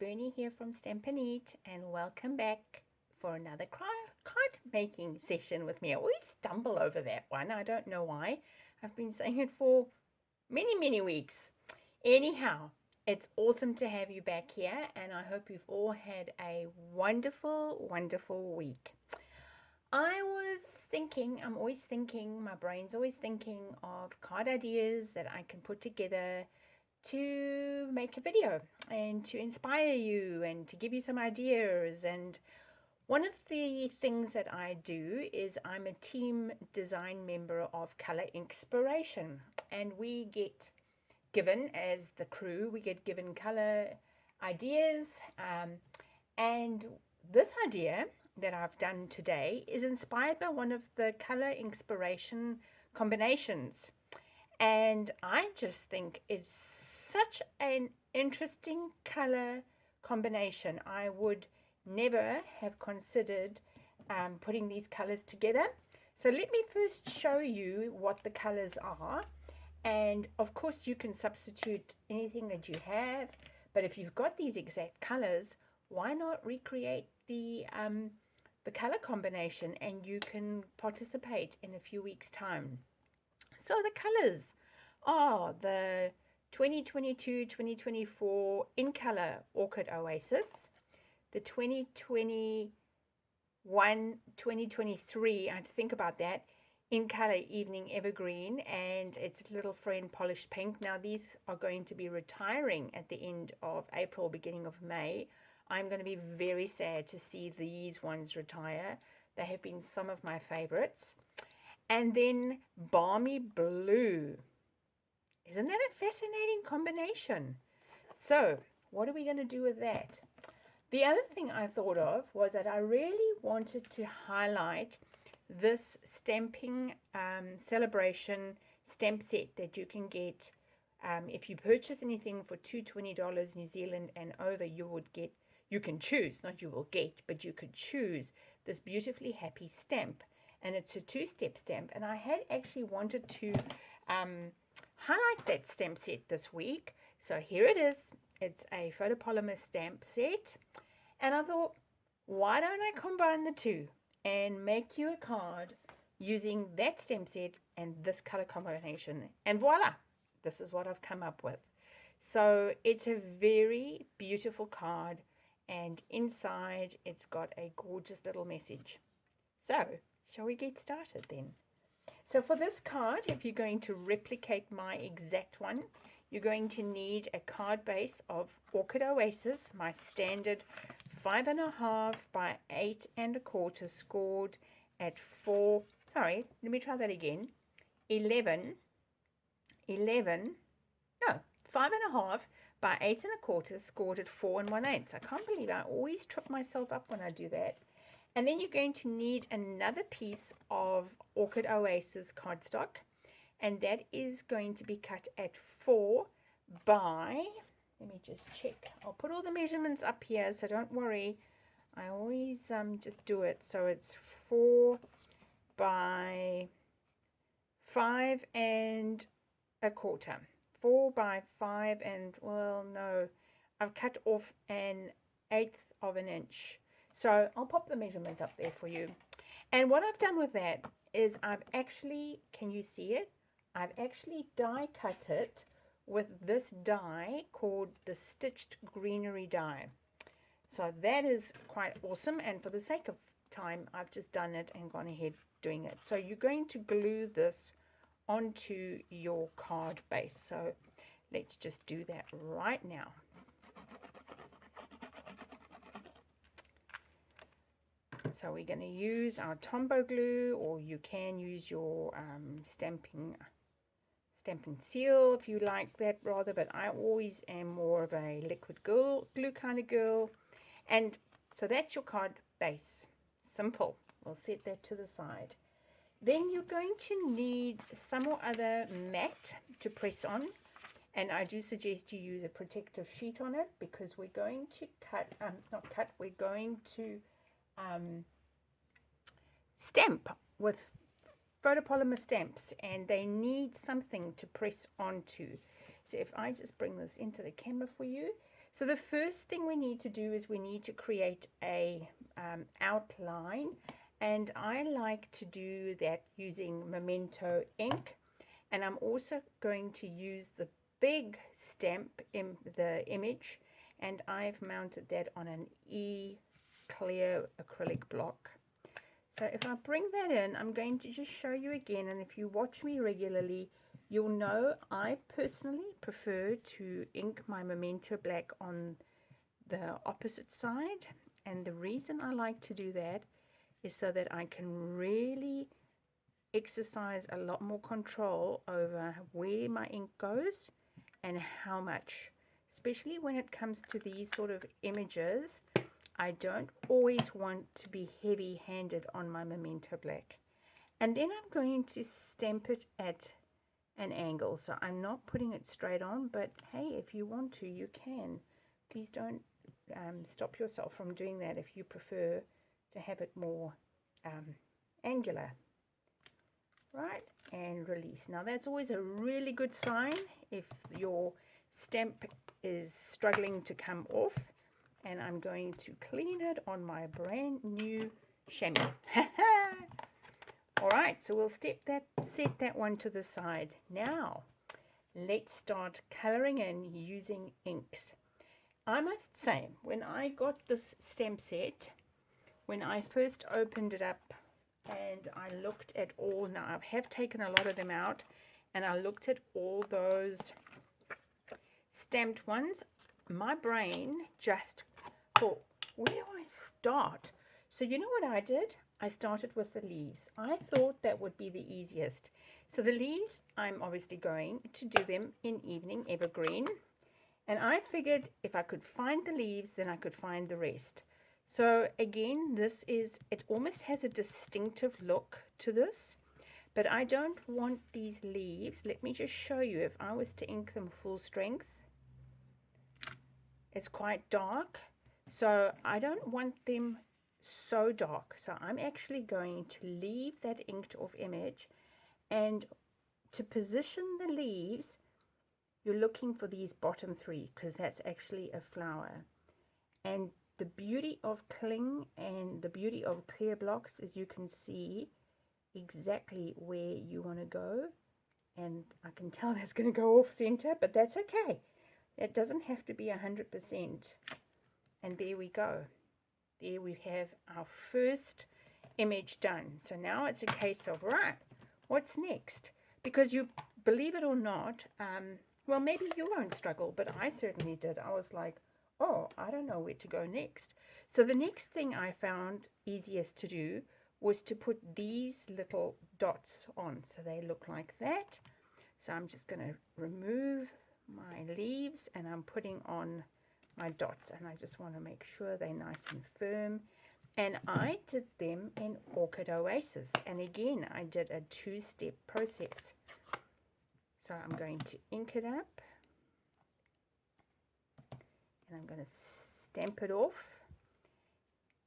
Bernie here from Stamp and Eat, and welcome back for another card making session with me. I always stumble over that one. I don't know why. I've been saying it for many weeks. Anyhow, it's awesome to have you back here, and I hope you've all had a wonderful week. I'm always thinking, my brain's always thinking of card ideas that I can put together to make a video and to inspire you and to give you some ideas. And one of the things that I do is I'm a team design member of Color Inspiration, and we get given, as the crew, we get given color ideas, and this idea that I've done today is inspired by one of the Color Inspiration combinations. And I just think it's such an interesting color combination. I would never have considered putting these colors together. So let me first show you what the colors are. And of course you can substitute anything that you have, but if you've got these exact colors, why not recreate the color combination, and you can participate in a few weeks' time. So the colors are the 2022-2024 in color Orchid Oasis, the 2021-2023, I had to think about that, in color Evening Evergreen, and its little friend Polished Pink. Now these are going to be retiring at the end of April, beginning of May. I'm going to be very sad to see these ones retire. They have been some of my favorites. And then Balmy Blue. Isn't that a fascinating combination? So what are we going to do with that? The other thing I thought of was that I really wanted to highlight this stamping celebration stamp set that you can get. If you purchase anything for $220 New Zealand and over, you can choose, not you will get, but you could choose this beautifully happy stamp. And it's a two-step stamp. And I had actually wanted to highlight that stamp set this week. So here it is. It's a photopolymer stamp set. And I thought, why don't I combine the two and make you a card using that stamp set and this color combination? And voila, this is what I've come up with. So it's a very beautiful card. And inside, it's got a gorgeous little message. So, shall we get started then? So for this card, if you're going to replicate my exact one, you're going to need a card base of Orchid Oasis, my standard 5.5 by 8 1/4, scored at 11, no, 5.5 by 8 1/4, scored at 4 1/8. I can't believe I always trip myself up when I do that. And then you're going to need another piece of Orchid Oasis cardstock, and that is going to be cut at 4 by, let me just check. I'll put all the measurements up here, so don't worry. I always just do it. So it's 4 by 5 1/4. 4 by 5 and, well, no, I've cut off 1/8 of an inch. So I'll pop the measurements up there for you. And what I've done with that is I've actually, can you see it? I've actually die cut it with this die called the Stitched Greenery die. So that is quite awesome. And for the sake of time, I've just done it and gone ahead doing it. So you're going to glue this onto your card base. So let's just do that right now. So we're going to use our Tombow glue, or you can use your stamping seal if you like that rather, but I always am more of a liquid glue kind of girl. And so that's your card base. Simple. We'll set that to the side. Then you're going to need some or other mat to press on, and I do suggest you use a protective sheet on it, because we're going to we're going to stamp with photopolymer stamps, and they need something to press onto. So if I just bring this into the camera for you, So the first thing we need to do is we need to create a outline, and I like to do that using Memento ink. And I'm also going to use the big stamp in the image, and I've mounted that on an clear acrylic block. So if I bring that in, I'm going to just show you again, and if you watch me regularly, you'll know I personally prefer to ink my Memento black on the opposite side, and the reason I like to do that is so that I can really exercise a lot more control over where my ink goes and how much, especially when it comes to these sort of images. I don't always want to be heavy-handed on my Memento black. And then I'm going to stamp it at an angle, so I'm not putting it straight on, but hey, if you want to, you can. Please don't stop yourself from doing that if you prefer to have it more angular. Right, and release. Now that's always a really good sign if your stamp is struggling to come off. And I'm going to clean it on my brand new chamois. All right, so we'll set that one to the side. Now let's start coloring in using inks. I must say, when I got this stamp set, when I first opened it up and I looked at all, now I have taken a lot of them out, and I looked at all those stamped ones, my brain just thought, where do I start? So you know what I did? I started with the leaves. I thought that would be the easiest. So the leaves, I'm obviously going to do them in Evening Evergreen. And I figured if I could find the leaves, then I could find the rest. So again, it almost has a distinctive look to this. But I don't want these leaves. Let me just show you. If I was to ink them full strength, it's quite dark. So I don't want them so dark. So I'm actually going to leave that inked off image, and to position the leaves, you're looking for these bottom three, because that's actually a flower. And the beauty of Kling and the beauty of clear blocks is you can see exactly where you want to go. And I can tell that's going to go off center, but that's okay. It doesn't have to be 100%. And there we go. There we have our first image done. So now it's a case of, right, what's next? Because you, believe it or not, well, maybe you won't struggle, but I certainly did. I was like, oh, I don't know where to go next. So the next thing I found easiest to do was to put these little dots on. So they look like that. So I'm just going to remove my leaves, and I'm putting on my dots, and I just want to make sure they're nice and firm. And I did them in Orchid Oasis, and again I did a two-step process. So I'm going to ink it up, and I'm going to stamp it off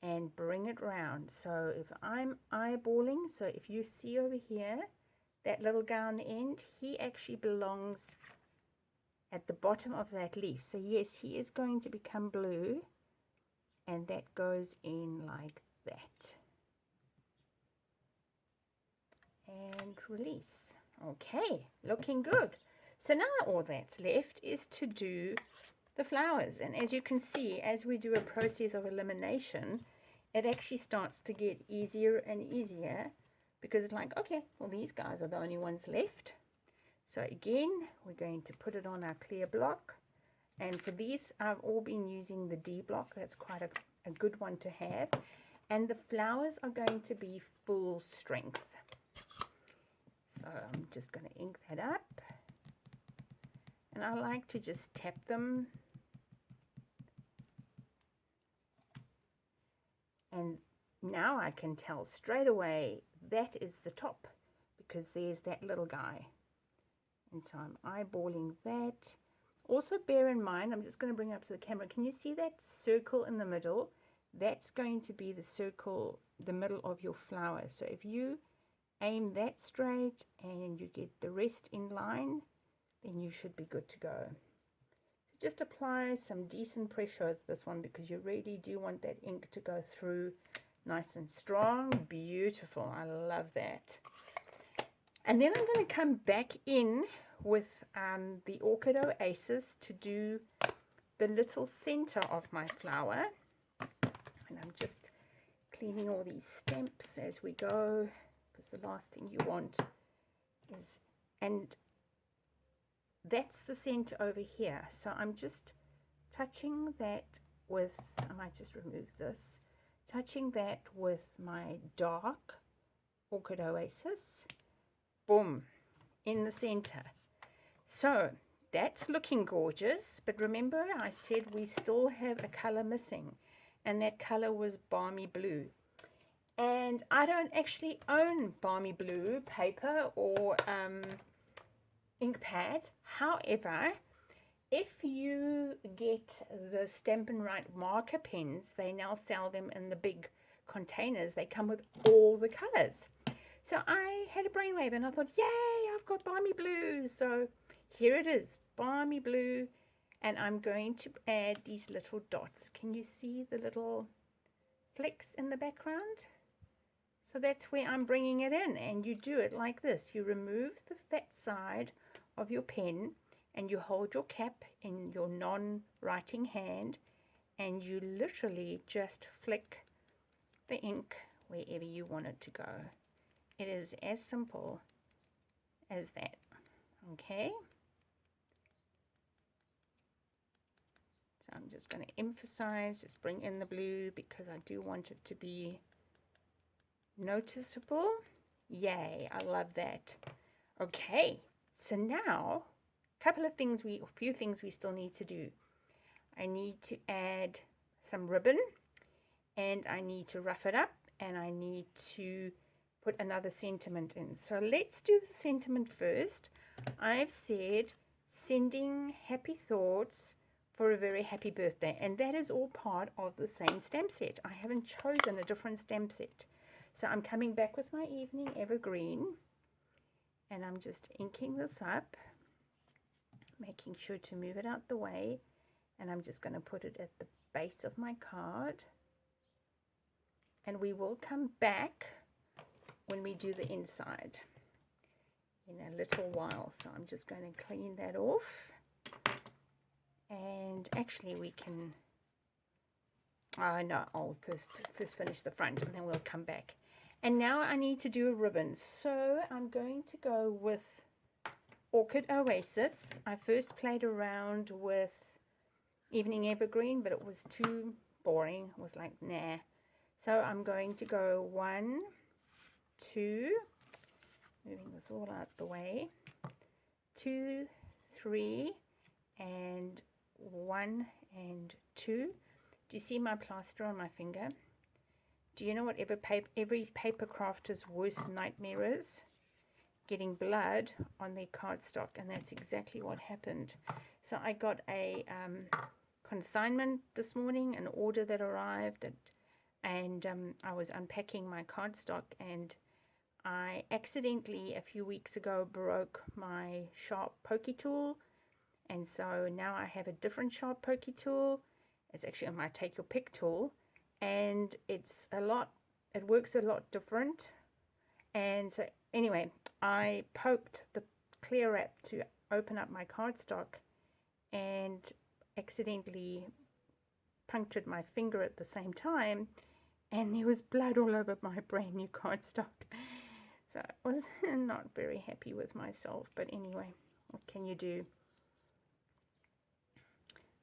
and bring it round. So if I'm eyeballing, so if you see over here that little guy on the end, he actually belongs at the bottom of that leaf. So yes, he is going to become blue, and that goes in like that. And release. Okay, looking good. So now all that's left is to do the flowers. And as you can see, as we do a process of elimination, it actually starts to get easier and easier, because it's like, okay, well, these guys are the only ones left. So again, we're going to put it on our clear block. And for these, I've all been using the D block. That's quite a good one to have. And the flowers are going to be full strength. So I'm just going to ink that up. And I like to just tap them. And now I can tell straight away that is the top, because there's that little guy. And so I'm eyeballing that. Also bear in mind, I'm just going to bring it up to the camera. Can you see that circle in the middle? That's going to be the circle, the middle of your flower. So if you aim that straight and you get the rest in line, then you should be good to go. So just apply some decent pressure with this one, because you really do want that ink to go through nice and strong. Beautiful. I love that. And then I'm going to come back in with the Orchid Oasis to do the little center of my flower. And I'm just cleaning all these stamps as we go, because the last thing you want is, and that's the center over here. So I'm just touching that with, I might just remove this, touching that with my dark Orchid Oasis. Boom, in the center. So that's looking gorgeous, but remember I said we still have a color missing, and that color was Balmy Blue. And I don't actually own Balmy Blue paper or ink pads. However, if you get the Stampin' Right marker pens, they now sell them in the big containers. They come with all the colors. So I had a brainwave and I thought, yay, I've got Balmy Blue. So here it is, Balmy Blue. And I'm going to add these little dots. Can you see the little flecks in the background? So that's where I'm bringing it in. And you do it like this. You remove the fat side of your pen and you hold your cap in your non-writing hand and you literally just flick the ink wherever you want it to go. It is as simple as that. Okay. So I'm just going to emphasize, just bring in the blue because I do want it to be noticeable. Yay, I love that. Okay, so now a few things we still need to do. I need to add some ribbon and I need to rough it up and I need to put another sentiment in. So let's do the sentiment first. I've said sending happy thoughts for a very happy birthday, and that is all part of the same stamp set. I haven't chosen a different stamp set. So I'm coming back with my Evening Evergreen and I'm just inking this up, making sure to move it out the way, and I'm just going to put it at the base of my card, and we will come back when we do the inside in a little while. So I'm just going to clean that off, and actually we can no, I'll first finish the front and then we'll come back. And now I need to do a ribbon, so I'm going to go with Orchid Oasis. I first played around with Evening Evergreen, but it was too boring. It was like, nah. So I'm going to go 1, 2, moving this all out the way, 2, 3, and 1 and 2. Do you see my plaster on my finger? Do you know what every paper crafter's worst nightmare is? Getting blood on their cardstock, and that's exactly what happened. So I got a consignment this morning, an order that arrived, and I was unpacking my cardstock, and I accidentally a few weeks ago broke my sharp pokey tool, and so now I have a different sharp pokey tool. It's actually my take your pick tool, and it works a lot different. And so anyway, I poked the clear wrap to open up my cardstock and accidentally punctured my finger at the same time, and there was blood all over my brand new cardstock. So I was not very happy with myself, but anyway, what can you do?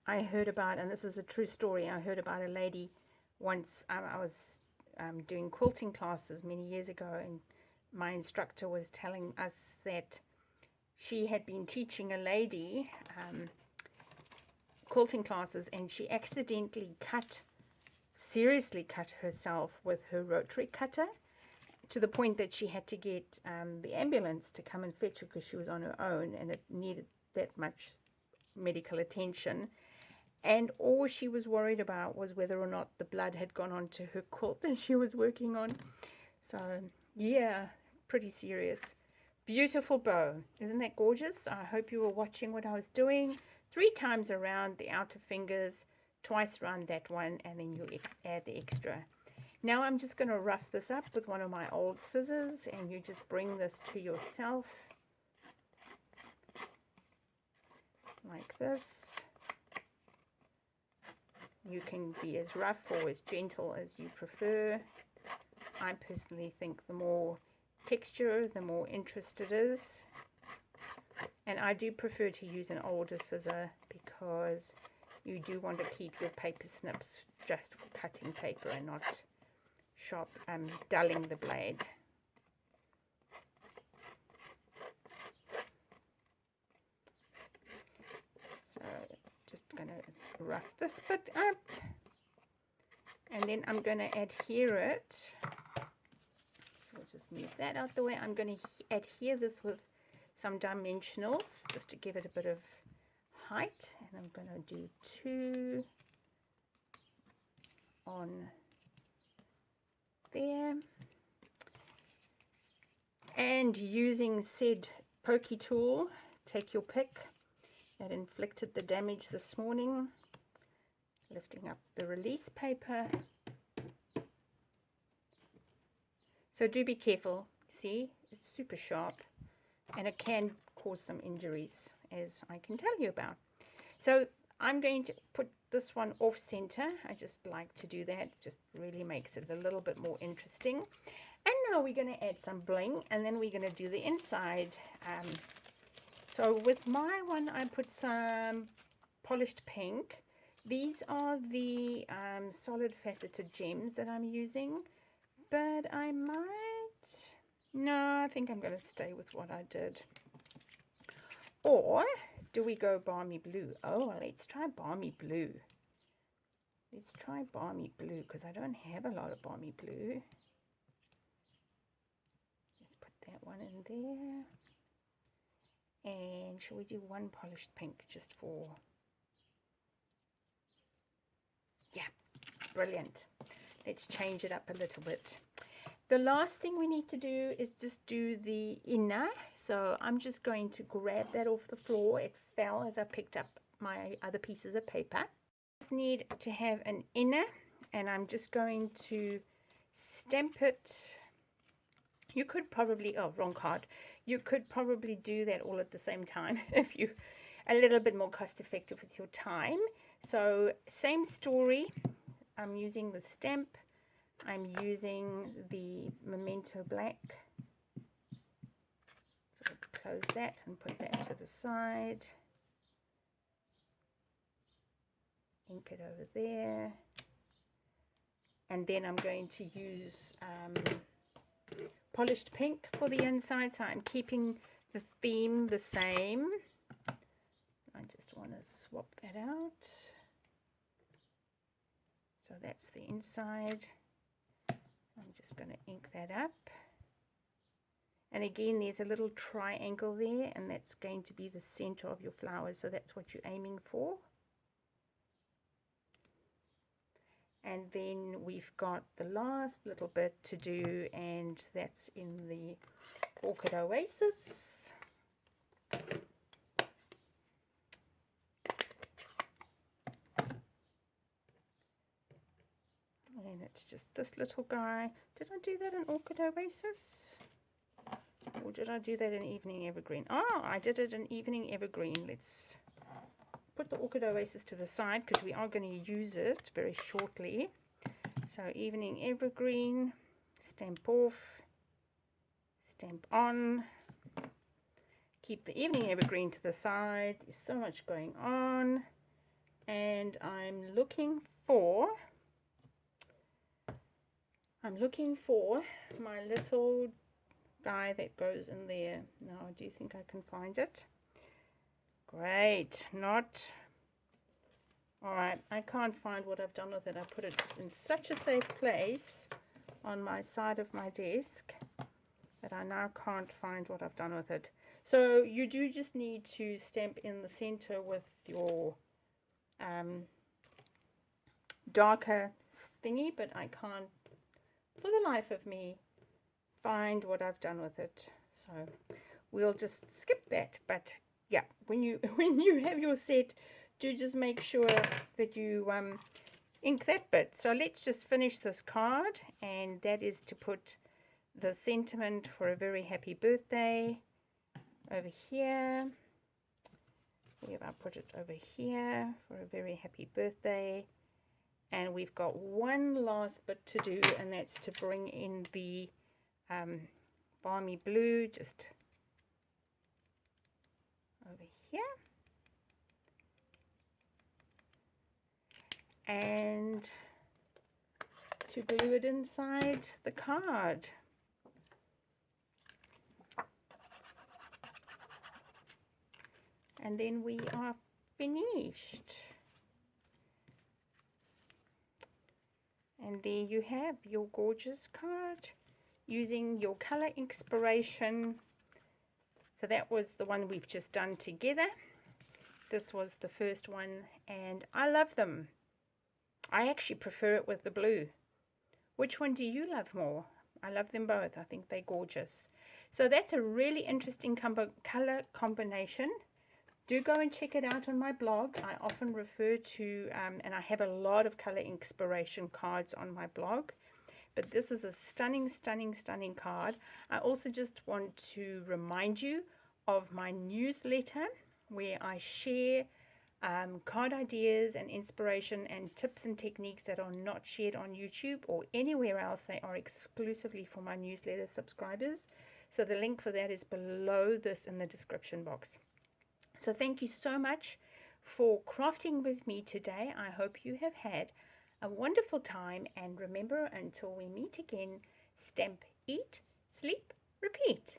I heard about, and this is a true story, I heard about a lady once. I was doing quilting classes many years ago, and my instructor was telling us that she had been teaching a lady quilting classes, and she accidentally seriously cut herself with her rotary cutter, to the point that she had to get the ambulance to come and fetch her because she was on her own and it needed that much medical attention. And all she was worried about was whether or not the blood had gone onto her quilt that she was working on. So yeah, pretty serious. Beautiful bow. Isn't that gorgeous? I hope you were watching what I was doing. 3 times around the outer fingers, twice around that one, and then you add the extra. Now I'm just going to rough this up with one of my old scissors, and you just bring this to yourself like this. You can be as rough or as gentle as you prefer. I personally think the more texture, the more interest it is. And I do prefer to use an older scissor because you do want to keep your paper snips just for cutting paper and not sharp, dulling the blade. So just going to rough this bit up, and then I'm going to adhere it. So we'll just move that out the way. I'm going to adhere this with some dimensionals just to give it a bit of height, and I'm going to do 2 on there, and using said pokey tool, take your pick, that inflicted the damage this morning, lifting up the release paper. So do be careful, see, it's super sharp and it can cause some injuries, as I can tell you about. So I'm going to put this one off center. I just like to do that, just really makes it a little bit more interesting. And now we're going to add some bling, and then we're going to do the inside. So with my one, I put some polished pink. These are the solid faceted gems that I'm using, but I no, I think I'm going to stay with what I did. Or do we go balmy blue? Oh, let's try balmy blue. Let's try balmy blue because I don't have a lot of balmy blue. Let's put that one in there. And shall we do one polished pink just for... Yeah, brilliant. Let's change it up a little bit. The last thing we need to do is just do the inner. So I'm just going to grab that off the floor. It fell as I picked up my other pieces of paper. Just need to have an inner, and I'm just going to stamp it. You could probably, oh, wrong card. You could probably do that all at the same time if you a little bit more cost effective with your time. So same story. I'm using the stamp. I'm using the Memento Black. So we'll close that and put that to the side. Ink it over there. And then I'm going to use polished pink for the inside. So I'm keeping the theme the same. I just want to swap that out. So that's the inside. I'm just going to ink that up. And again, there's a little triangle there, and that's going to be the center of your flowers. So that's what you're aiming for. And then we've got the last little bit to do, and that's in the Orchid Oasis. And it's just this little guy. Did I do that in Orchid Oasis? Or did I do that in Evening Evergreen? Oh, I did it in Evening Evergreen. Let's put the Orchid Oasis to the side because we are going to use it very shortly. So Evening Evergreen, stamp off, stamp on. Keep the Evening Evergreen to the side. There's so much going on. And I'm looking for my little guy that goes in there. Now, do you think I can find it? Great. Not. All right. I can't find what I've done with it. I put it in such a safe place on my side of my desk that I now can't find what I've done with it. So you do just need to stamp in the center with your darker thingy, but I can't for the life of me find what I've done with it, so we'll just skip that. But yeah, when you when you have your set, do just make sure that you ink that bit. So let's just finish this card, and that is to put the sentiment for a very happy birthday over here. Where have I put it? Over here for a very happy birthday. And we've got one last bit to do, and that's to bring in the balmy blue just over here. And to glue it inside the card. And then we are finished. And there you have your gorgeous card using your color inspiration. So that was the one we've just done together. This was the first one, and I love them. I actually prefer it with the blue. Which one do you love more? I love them both. I think they're gorgeous. So that's a really interesting color combination. Do go and check it out on my blog. I often refer to, and I have a lot of color inspiration cards on my blog. But this is a stunning, stunning, stunning card. I also just want to remind you of my newsletter where I share card ideas and inspiration and tips and techniques that are not shared on YouTube or anywhere else. They are exclusively for my newsletter subscribers. So the link for that is below this in the description box. So thank you so much for crafting with me today. I hope you have had a wonderful time, and remember, until we meet again, stamp, eat, sleep, repeat.